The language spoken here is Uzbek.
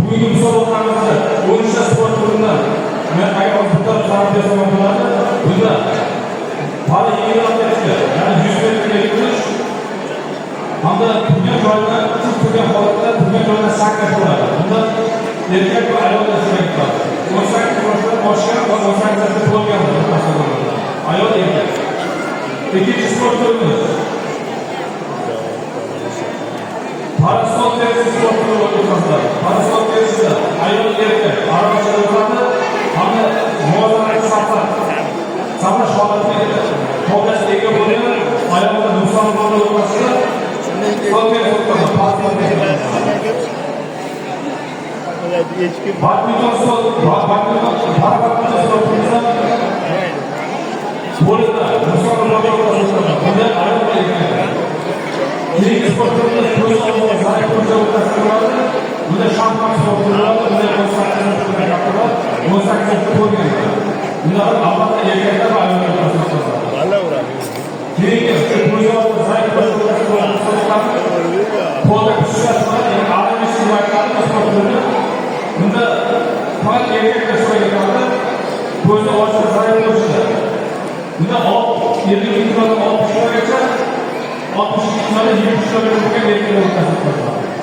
bugungi musobaqamizda 13 ta sport turidan men agar bitta qarab desam bo'ladi. Bunda hali yengil atletika, ya'ni 100 metrga yugurish hamda turgan joydan turgan holatda turgan joydan sakrash bo'ladi. Bunda erkak va ayollar ishtirok etadi. 18 yoshdan oshgan va 18 yoshga to'lgan ayol erkak. Ikkinchi sport turimiz Parasol tenisi sport turi o'tkaziladi. Parasol tenisida ayol erkak aravachaga o'tadi hamda muvozanatli saflash holatiga qo'llashga ega bo'lgan ayollar nuqson bo'lgan o'tkaziladi. Badminton bunda faqat erkaklar ishtirok etadi. Ko'zni ochiq zarar ko'rishda. Bunda 22 kilodan 60 kilogacha, 62 kilodan 70 kilogacha bo'lgan erkaklar o'tkazib qo'yiladi.